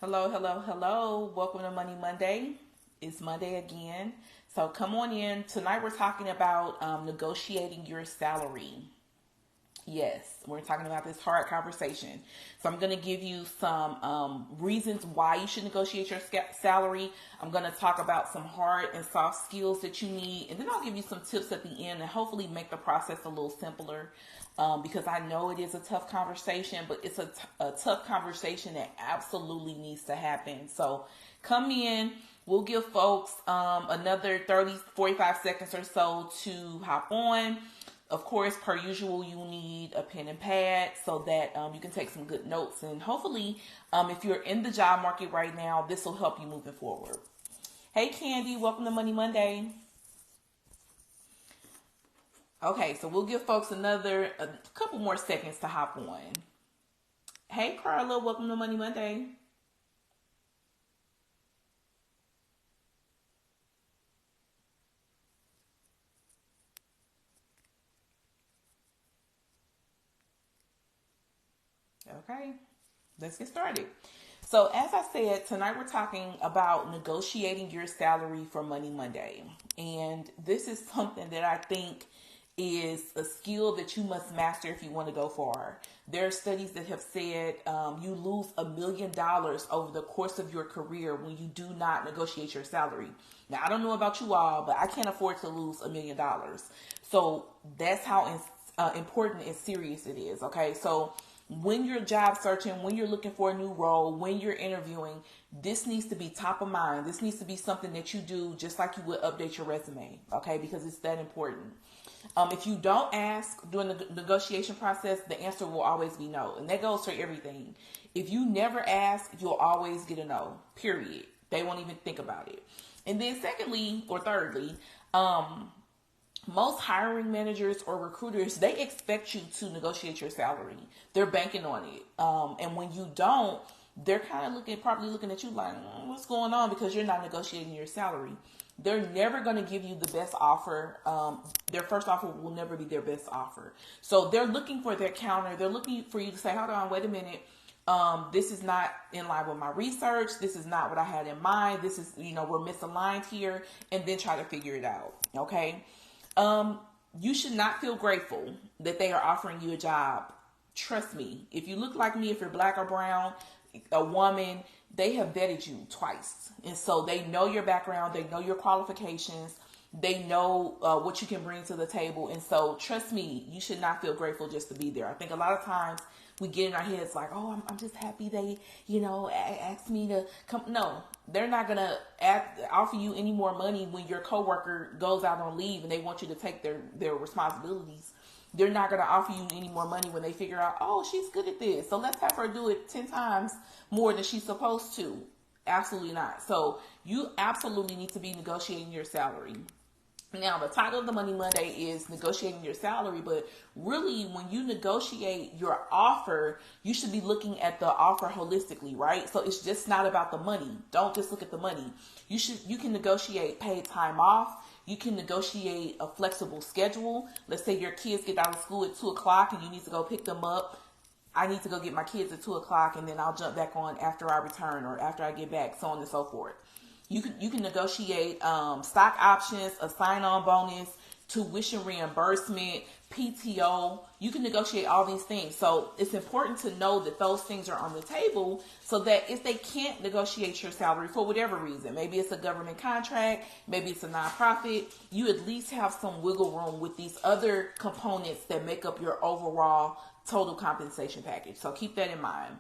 Hello, hello, hello. Welcome to Money Monday. It's Monday again. So come on in. Tonight we're talking about negotiating your salary. Yes, we're talking about this hard conversation. So I'm going to give you some reasons why you should negotiate your salary. I'm going to talk about some hard and soft skills that you need, and then I'll give you some tips at the end and hopefully make the process a little simpler. Because I know it is a tough conversation, but it's a tough conversation that absolutely needs to happen. So come in. We'll give folks another 30, 45 seconds or so to hop on. Of course, per usual, you need a pen and pad so that you can take some good notes. And hopefully, if you're in the job market right now, this will help you moving forward. Hey, Candy, welcome to Money Monday. Okay, so we'll give folks a couple more seconds to hop on. Hey, Carla, welcome to Money Monday. Okay, let's get started. So, as I said, tonight we're talking about negotiating your salary for Money Monday. And this is something that I think is a skill that you must master if you want to go far. There are studies that have said you lose $1 million over the course of your career when you do not negotiate your salary. Now, I don't know about you all, but I can't afford to lose $1 million. So that's how important and serious it is. Okay, so when you're job searching, when you're looking for a new role, when you're interviewing, this needs to be top of mind. This needs to be something that you do just like you would update your resume, okay? Because it's that important. If you don't ask during the negotiation process, the answer will always be no. And that goes for everything. If you never ask, you'll always get a no, period. They won't even think about it. And then secondly, or thirdly, most hiring managers or recruiters, they expect you to negotiate your salary. They're banking on it. And when you don't, they're kind of probably looking at you like, what's going on? Because you're not negotiating your salary. They're never going to give you the best offer. Their first offer will never be their best offer. So they're looking for their counter. They're looking for you to say, hold on, wait a minute. This is not in line with my research. This is not what I had in mind. This is, we're misaligned here, and then try to figure it out. Okay. You should not feel grateful that they are offering you a job. Trust me. If you look like me, if you're black or brown, a woman, they have vetted you twice. And so they know your background. They know your qualifications. They know what you can bring to the table. And so trust me, you should not feel grateful just to be there. I think a lot of times we get in our heads like, oh, I'm just happy they, asked me to come. No, they're not going to offer you any more money when your coworker goes out on leave and they want you to take their responsibilities. They're not going to offer you any more money when they figure out, oh, she's good at this, so let's have her do it 10 times more than she's supposed to. Absolutely not. So you absolutely need to be negotiating your salary. Now, the title of the Money Monday is negotiating your salary, but really when you negotiate your offer, you should be looking at the offer holistically, right? So it's just not about the money. Don't just look at the money. You can negotiate paid time off. You can negotiate a flexible schedule. Let's say your kids get out of school at 2 o'clock and you need to go pick them up. I need to go get my kids at 2 o'clock and then I'll jump back on after I return or after I get back, so on and so forth. You can negotiate stock options, a sign-on bonus, tuition reimbursement, PTO. You can negotiate all these things. So it's important to know that those things are on the table so that if they can't negotiate your salary for whatever reason, maybe it's a government contract, maybe it's a nonprofit, you at least have some wiggle room with these other components that make up your overall total compensation package. So keep that in mind.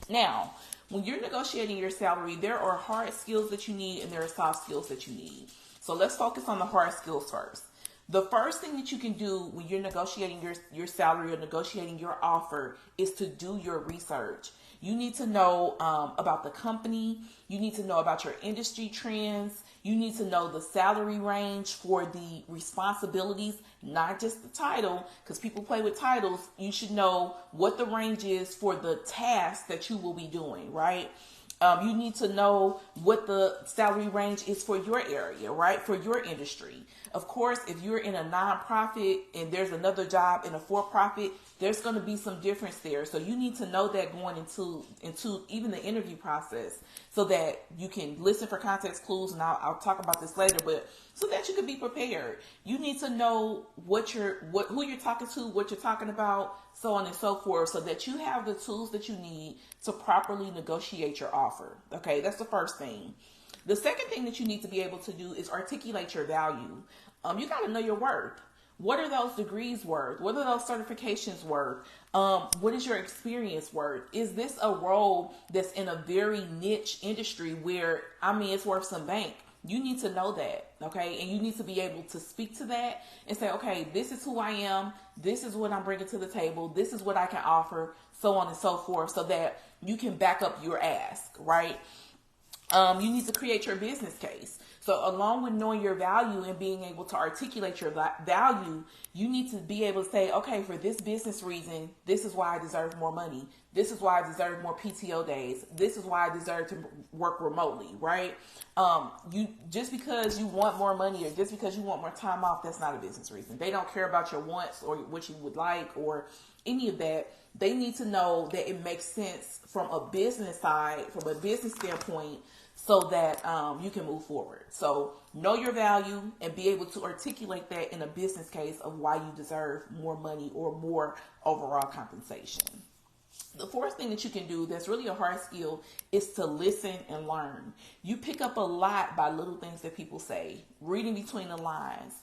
Now, when you're negotiating your salary, there are hard skills that you need and there are soft skills that you need. So let's focus on the hard skills first. The first thing that you can do when you're negotiating your salary or negotiating your offer is to do your research. You need to know about the company. You need to know about your industry trends. You need to know the salary range for the responsibilities, not just the title, because people play with titles. You should know what the range is for the tasks that you will be doing, right? You need to know what the salary range is for your area, right? For your industry. Of course, if you're in a nonprofit and there's another job in a for-profit, there's going to be some difference there. So you need to know that going into even the interview process, so that you can listen for context clues. And I'll talk about this later, but so that you can be prepared. You need to know who you're talking to, what you're talking about, so on and so forth, so that you have the tools that you need to properly negotiate your offer. Okay, that's the first thing. The second thing that you need to be able to do is articulate your value. You got to know your worth. What are those degrees worth? What are those certifications worth? What is your experience worth? Is this a role that's in a very niche industry where, it's worth some bank? You need to know that, okay? And you need to be able to speak to that and say, okay, this is who I am. This is what I'm bringing to the table. This is what I can offer, so on and so forth, so that you can back up your ask, right? You need to create your business case. So along with knowing your value and being able to articulate your value, you need to be able to say, okay, for this business reason, this is why I deserve more money. This is why I deserve more PTO days. This is why I deserve to work remotely, right? You just because you want more money or just because you want more time off, that's not a business reason. They don't care about your wants or what you would like or any of that. They need to know that it makes sense from a business side, from a business standpoint, so that you can move forward. So know your value and be able to articulate that in a business case of why you deserve more money or more overall compensation. The fourth thing that you can do that's really a hard skill is to listen and learn. You pick up a lot by little things that people say, reading between the lines.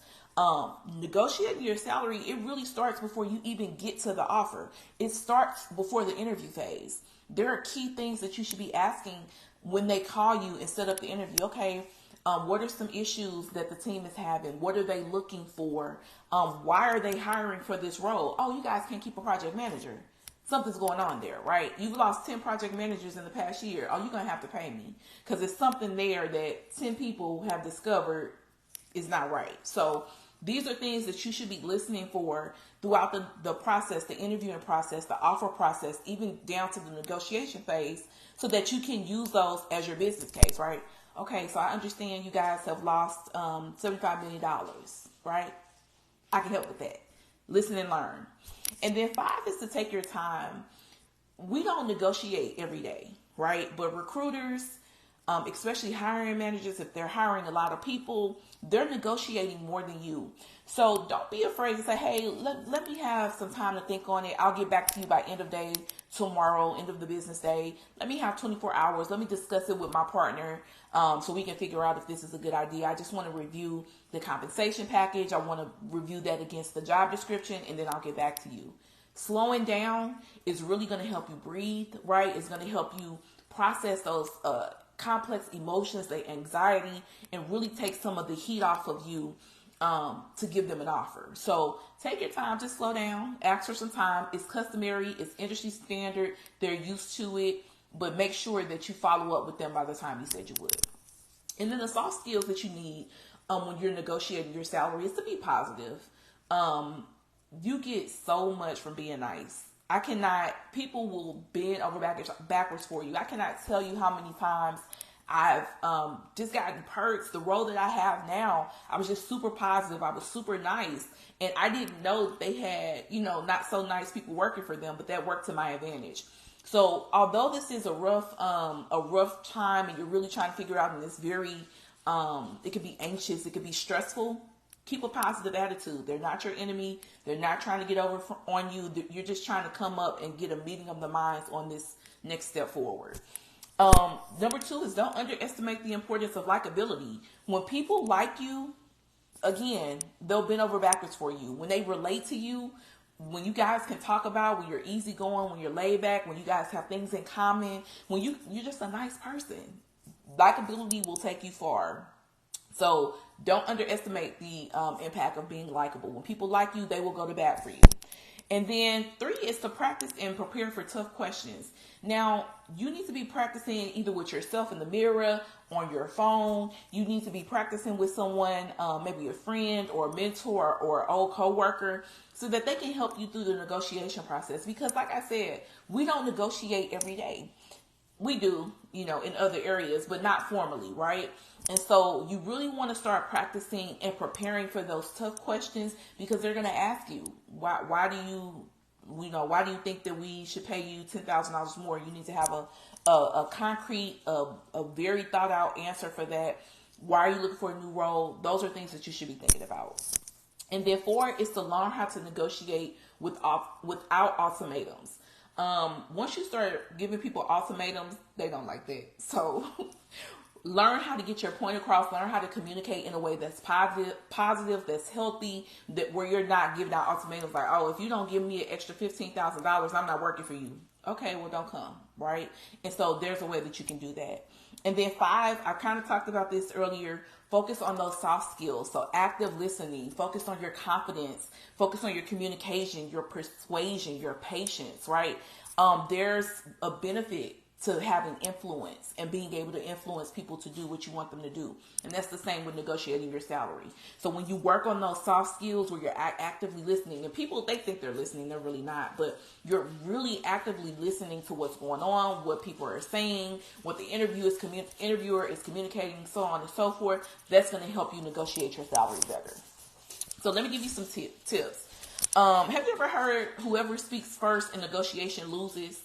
Negotiating your salary, it really starts before you even get to the offer. It starts before the interview phase. There are key things that you should be asking when they call you and set up the interview. Okay, what are some issues that the team is having? What are they looking for? Why are they hiring for this role? Oh, you guys can't keep a project manager. Something's going on there, right? You've lost 10 project managers in the past year. Oh, you're going to have to pay me because it's something there that 10 people have discovered is not right. So these are things that you should be listening for throughout the process, the interviewing process, the offer process, even down to the negotiation phase, so that you can use those as your business case, right? Okay, so I understand you guys have lost $75 million, right? I can help with that. Listen and learn. And then 5 is to take your time. We don't negotiate every day, right? But recruiters, especially hiring managers, if they're hiring a lot of people, they're negotiating more than you. So don't be afraid to say, hey, let me have some time to think on it. I'll get back to you by end of day tomorrow, end of the business day. Let me have 24 hours. Let me discuss it with my partner so we can figure out if this is a good idea. I just want to review the compensation package. I want to review that against the job description, and then I'll get back to you. Slowing down is really going to help you breathe, right? It's going to help you process those complex emotions, the anxiety, and really take some of the heat off of you to give them an offer. So take your time, just slow down, ask for some time. It's customary, it's industry standard, they're used to it, but make sure that you follow up with them by the time you said you would. And then the soft skills that you need when you're negotiating your salary is to be positive. You get so much from being nice. People will bend over backwards for you. I cannot tell you how many times I've just gotten perks. The role that I have now, I was just super positive. I was super nice. And I didn't know that they had, not so nice people working for them, but that worked to my advantage. So although this is a rough time and you're really trying to figure out in this very, it could be anxious, it could be stressful, keep a positive attitude. They're not your enemy. They're not trying to get over on you. You're just trying to come up and get a meeting of the minds on this next step forward. Number 2 is don't underestimate the importance of likability. When people like you, again, they'll bend over backwards for you. When they relate to you, when you guys can talk about, when you're easygoing, when you're laid back, when you guys have things in common, when you're just a nice person, likability will take you far. So don't underestimate the impact of being likable. When people like you, they will go to bat for you. And then 3 is to practice and prepare for tough questions. Now, you need to be practicing either with yourself in the mirror, on your phone. You need to be practicing with someone, maybe a friend or a mentor or an old coworker, so that they can help you through the negotiation process. Because like I said, we don't negotiate every day. We do, in other areas, but not formally, right? And so you really want to start practicing and preparing for those tough questions, because they're going to ask you, why do why do you think that we should pay you $10,000 more? You need to have a concrete, a very thought out answer for that. Why are you looking for a new role? Those are things that you should be thinking about. And then 4 is to learn how to negotiate without ultimatums. Once you start giving people ultimatums, they don't like that. So learn how to get your point across, learn how to communicate in a way that's positive, that's healthy, that where you're not giving out ultimatums like, oh, if you don't give me an extra $15,000, I'm not working for you. Okay, well, don't come, right? And so there's a way that you can do that. And then 5, I kind of talked about this earlier, focus on those soft skills. So active listening, focus on your confidence, focus on your communication, your persuasion, your patience, right? There's a benefit to having influence and being able to influence people to do what you want them to do. And that's the same with negotiating your salary. So when you work on those soft skills where you're actively listening, and people, they think they're listening, they're really not, but you're really actively listening to what's going on, what people are saying, what the interviewer is communicating, so on and so forth, that's going to help you negotiate your salary better. So let me give you some tips. Have you ever heard whoever speaks first in negotiation loses?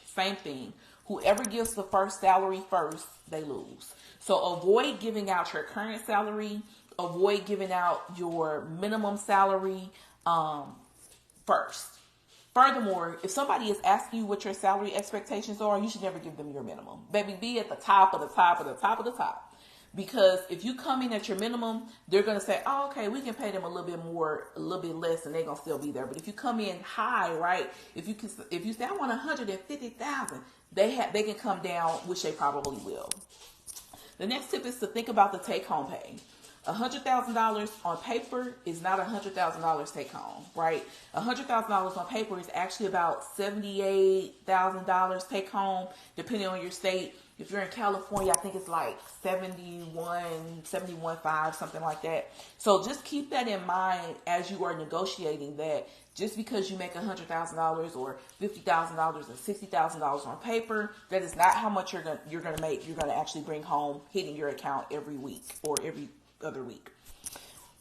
Same thing. Whoever gives the first salary first, they lose. So avoid giving out your current salary. Avoid giving out your minimum salary first. Furthermore, if somebody is asking you what your salary expectations are, you should never give them your minimum. Baby, be at the top of the top of the top of the top. Because if you come in at your minimum, they're going to say, oh, okay, we can pay them a little bit more, a little bit less, and they're going to still be there. But if you come in high, right, if you say, I want 150,000, they can come down, which they probably will. The next tip is to think about the take-home pay. $100,000 on paper is not $100,000 take home, right? $100,000 on paper is actually about $78,000 take home, depending on your state. If you're in California, I think it's like 71.5, something like that. So just keep that in mind as you are negotiating, that just because you make $100,000 or $50,000 or $60,000 on paper, that is not how much you're going to make. You're going to actually bring home hitting your account every week or every other week.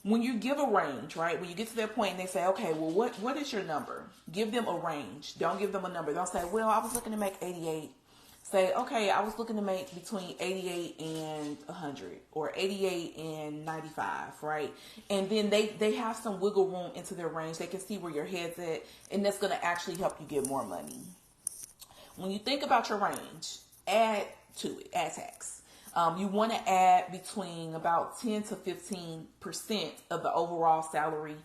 When you give a range, right? When you get to that point and they say, okay, well, what is your number? Give them a range. Don't give them a number. Don't say, well, I was looking to make 88. Say, okay, I was looking to make between 88 and 100 or 88 and 95, right? And then they have some wiggle room into their range. They can see where your head's at, and that's going to actually help you get more money. When you think about your range, add to it, add tax. You want to add between about 10 to 15% of the overall salary,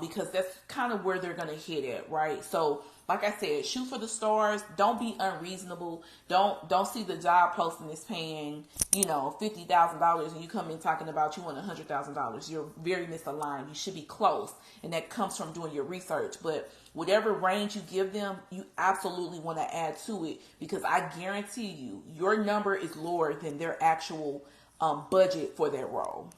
because that's kind of where they're going to hit it, right? So, like I said, shoot for the stars. Don't be unreasonable. Don't see the job posting is paying, $50,000 and you come in talking about you want $100,000. You're very misaligned. You should be close, and that comes from doing your research. But whatever range you give them, you absolutely want to add to it, because I guarantee you, your number is lower than their actual budget for that role.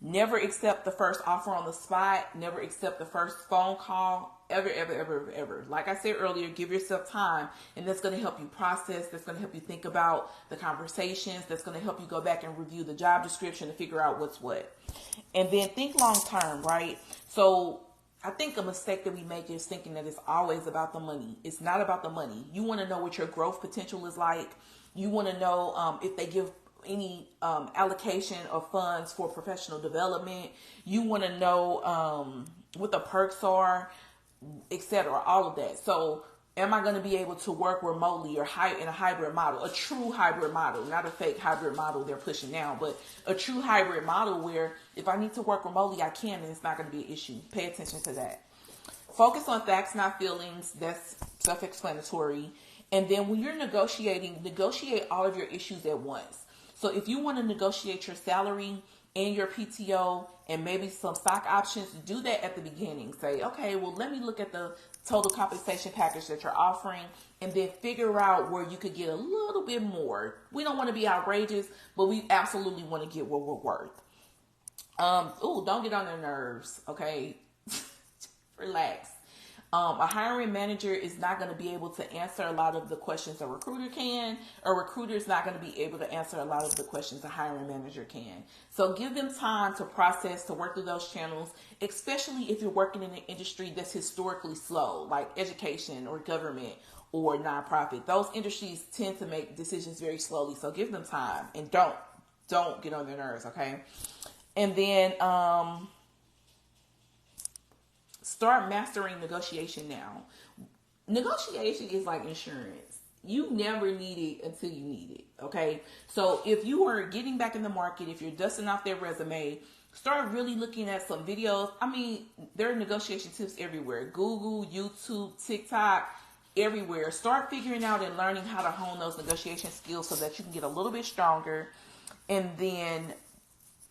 Never accept the first offer on the spot. Never accept the first phone call. Ever, ever, ever, ever. Like I said earlier, give yourself time, and that's going to help you process. That's going to help you think about the conversations. That's going to help you go back and review the job description to figure out what's what. And then think long term, right? So I think a mistake that we make is thinking that it's always about the money. It's not about the money. You want to know what your growth potential is like. You want to know if they give any allocation of funds for professional development. You want to know what the perks are, etc. All of that. So am I going to be able to work remotely or in a hybrid model, a true hybrid model, not a fake hybrid model they're pushing now, but a true hybrid model where if I need to work remotely, I can, and it's not going to be an issue. Pay attention to that. Focus on facts, not feelings. That's self-explanatory. And then when you're negotiating, negotiate all of your issues at once. So if you want to negotiate your salary and your PTO and maybe some stock options, do that at the beginning. Say, okay, well, let me look at the total compensation package that you're offering, and then figure out where you could get a little bit more. We don't want to be outrageous, but we absolutely want to get what we're worth. Don't get on their nerves, okay? Relax. A hiring manager is not going to be able to answer a lot of the questions a recruiter can. A recruiter is not going to be able to answer a lot of the questions a hiring manager can. So give them time to process, to work through those channels, especially if you're working in an industry that's historically slow, like education or government or nonprofit. Those industries tend to make decisions very slowly. So give them time and don't get on their nerves, okay? And then start mastering negotiation now. Negotiation is like insurance. You never need it until you need it, okay? So if you are getting back in the market, if you're dusting off their resume, start really looking at some videos. I mean, there are negotiation tips everywhere. Google, YouTube, TikTok, everywhere. Start figuring out and learning how to hone those negotiation skills so that you can get a little bit stronger. And then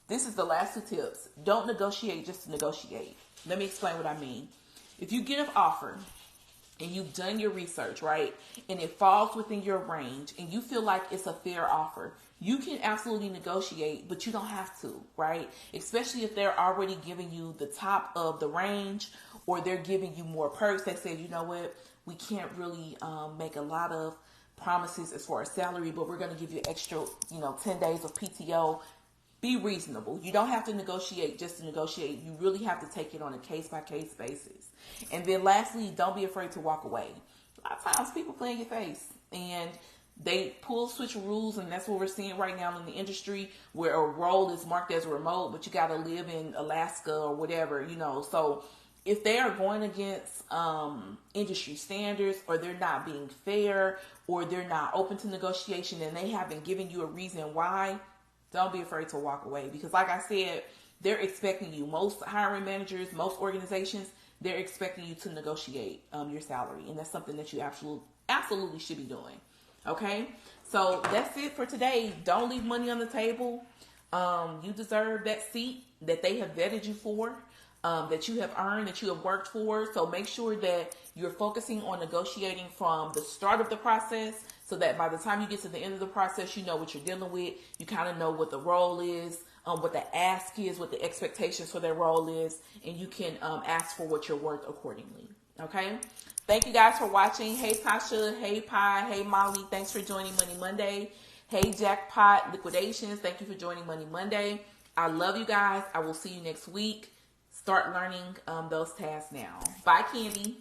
this is the last 2 tips. Don't negotiate just to negotiate. Let me explain what I mean. If you get an offer and you've done your research, right, and it falls within your range and you feel like it's a fair offer, you can absolutely negotiate, but you don't have to, right? Especially if they're already giving you the top of the range or they're giving you more perks. They say, you know what, we can't really make a lot of promises as far as salary, but we're going to give you extra, 10 days of PTO. Be reasonable. You don't have to negotiate just to negotiate. You really have to take it on a case-by-case basis. And then lastly, don't be afraid to walk away. A lot of times people play in your face and they pull switch rules, and that's what we're seeing right now in the industry where a role is marked as remote, but you got to live in Alaska or whatever, So if they are going against industry standards, or they're not being fair, or they're not open to negotiation and they haven't given you a reason why, don't be afraid to walk away, because like I said, they're expecting you. Most hiring managers, most organizations, they're expecting you to negotiate your salary. And that's something that you absolutely should be doing. Okay? So that's it for today. Don't leave money on the table. You deserve that seat that they have vetted you for, that you have earned, that you have worked for. So make sure that you're focusing on negotiating from the start of the process, so that by the time you get to the end of the process, you know what you're dealing with. You kind of know what the role is, what the ask is, what the expectations for their role is, and you can ask for what you're worth accordingly. Okay? Thank you guys for watching. Hey Tasha, hey Pi, hey Molly, thanks for joining Money Monday. Hey Jackpot Liquidations, thank you for joining Money Monday. I love you guys. I will see you next week. Start learning those tasks now. Bye, Candy.